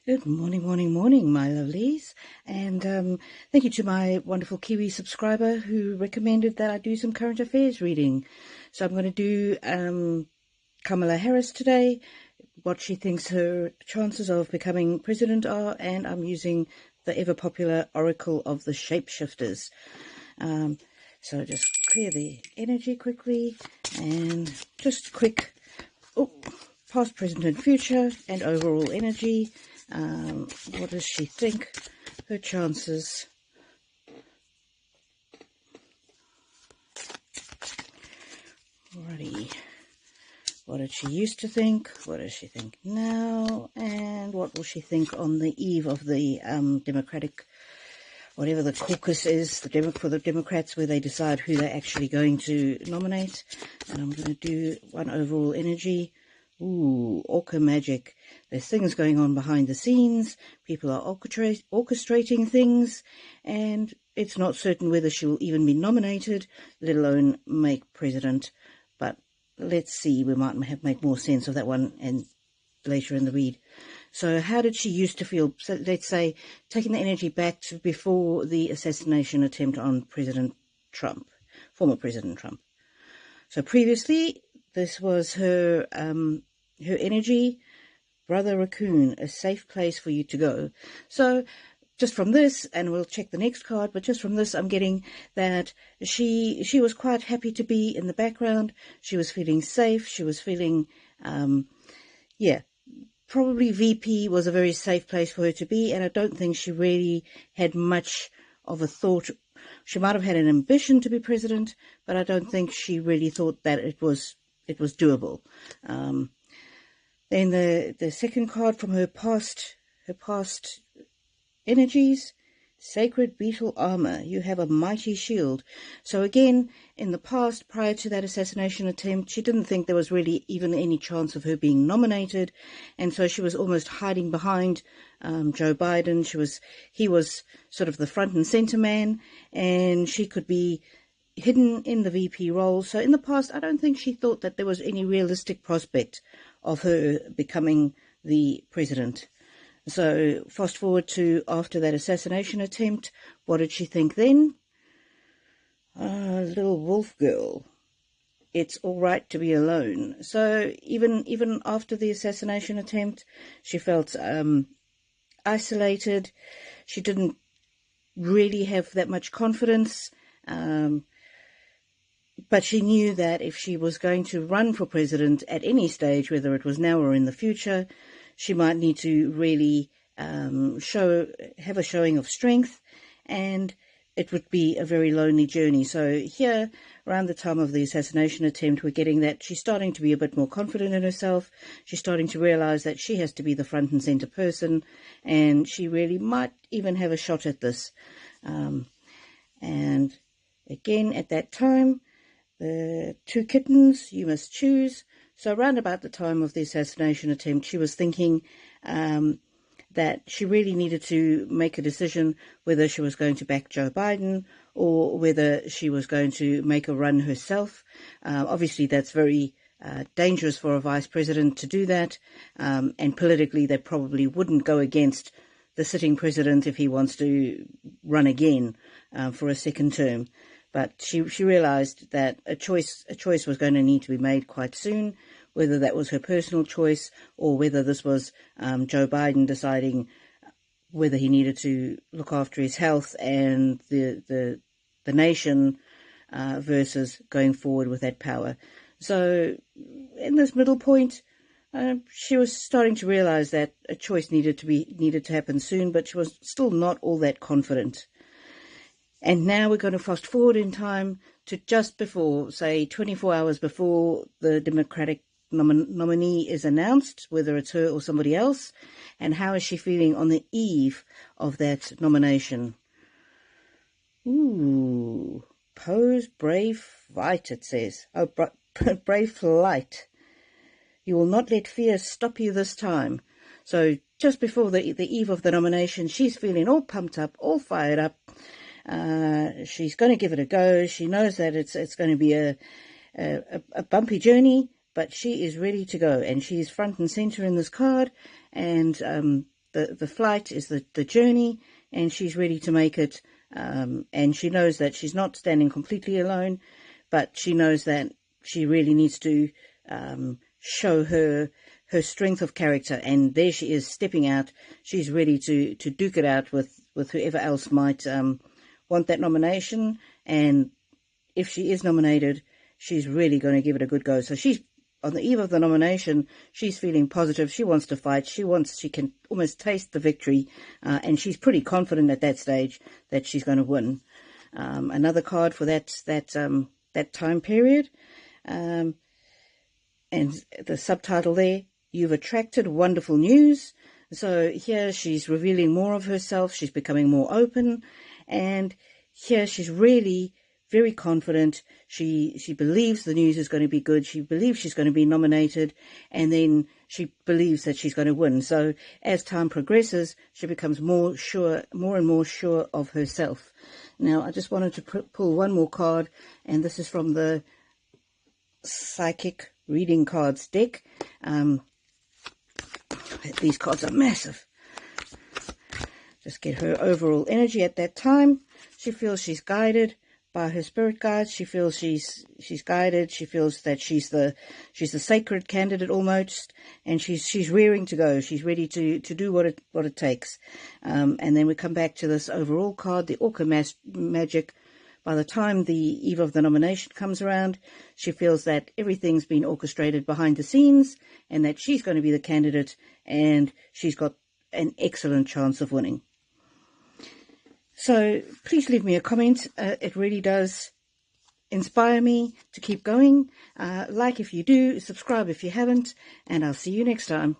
Good morning, morning, morning, my lovelies. And thank you to my wonderful Kiwi subscriber who recommended that I do some current affairs reading. So I'm going to do Kamala Harris today, what she thinks her chances of becoming president are, and I'm using the ever-popular Oracle of the Shapeshifters. So just clear the energy quickly and just quick past, present and future and overall energy. What does she think her chances? Alrighty. What did she used to think? What does she think now? And what will she think on the eve of the Democratic, whatever the caucus is, for the Democrats, where they decide who they're actually going to nominate? And I'm going to do one overall energy. Ooh, Orca magic. There's things going on behind the scenes. People are orchestrating things, and it's not certain whether she will even be nominated, let alone make president. But let's see, we might make more sense of that one and later in the read. So how did she used to feel? So let's say, taking the energy back to before the assassination attempt on President Trump, former President Trump. So previously, this was her energy. Brother Raccoon, a safe place for you to go. So just from this, and we'll check the next card, but just from this, I'm getting that she was quite happy to be in the background. She was feeling safe. She was feeling, probably VP was a very safe place for her to be, and I don't think she really had much of a thought. She might have had an ambition to be president, but I don't think she really thought that it was doable. Then the second card from her past energies, Sacred Beetle Armor. You have a mighty shield. So again, in the past, prior to that assassination attempt, she didn't think there was really even any chance of her being nominated, and so she was almost hiding behind Joe Biden. He was sort of the front and center man, and she could be hidden in the VP role. So in the past, I don't think she thought that there was any realistic prospect of her becoming the president. So fast forward to after that assassination attempt, what did she think then? Little wolf girl. It's all right to be alone. So even after the assassination attempt, she felt isolated. She didn't really have that much confidence. But she knew that if she was going to run for president at any stage, whether it was now or in the future, she might need to really have a showing of strength, and it would be a very lonely journey. So here, around the time of the assassination attempt, we're getting that she's starting to be a bit more confident in herself. She's starting to realize that she has to be the front and center person, and she really might even have a shot at this. And again, at that time, the two kittens, you must choose. So around about the time of the assassination attempt, she was thinking that she really needed to make a decision whether she was going to back Joe Biden or whether she was going to make a run herself. Obviously, that's very dangerous for a vice president to do that. And politically, they probably wouldn't go against the sitting president if he wants to run again for a second term. But she realized that a choice was going to need to be made quite soon, whether that was her personal choice or whether this was Joe Biden deciding whether he needed to look after his health and the nation versus going forward with that power. So in this middle point, she was starting to realize that a choice needed to happen soon, but she was still not all that confident. And now we're going to fast forward in time to just before, say, 24 hours before the Democratic nominee is announced, whether it's her or somebody else, and how is she feeling on the eve of that nomination? Ooh, pose brave fight, it says. Oh, brave flight. You will not let fear stop you this time. So just before the eve of the nomination, she's feeling all pumped up, all fired up. She's going to give it a go. She knows that it's going to be a bumpy journey, but she is ready to go, and she's front and center in this card. And the flight, is the journey, and she's ready to make it. And she knows that she's not standing completely alone, but she knows that she really needs to show her strength of character. And there she is, stepping out. She's ready to duke it out with whoever else might want that nomination. And if she is nominated, she's really going to give it a good go. So she's on the eve of the nomination. She's feeling positive. She wants to fight. She can almost taste the victory, and she's pretty confident at that stage that she's going to win. Another card for that time period, and the subtitle there: "You've attracted wonderful news." So here she's revealing more of herself. She's becoming more open, and here she's really very confident. She believes the news is going to be good. She believes she's going to be nominated, and then she believes that she's going to win. So as time progresses, she becomes more and more sure of herself. Now, I just wanted to pull one more card, and this is from the Psychic Reading Cards deck. These cards are massive. Just get her overall energy at that time. She feels she's guided by her spirit guides. She feels she's guided. She feels that she's the sacred candidate almost, and she's rearing to go. She's ready to do what it takes. And then we come back to this overall card, the Orca Magic. By the time the eve of the nomination comes around, she feels that everything's been orchestrated behind the scenes, and that she's going to be the candidate, and she's got an excellent chance of winning. So please leave me a comment. It really does inspire me to keep going. Like if you do, subscribe if you haven't, and I'll see you next time.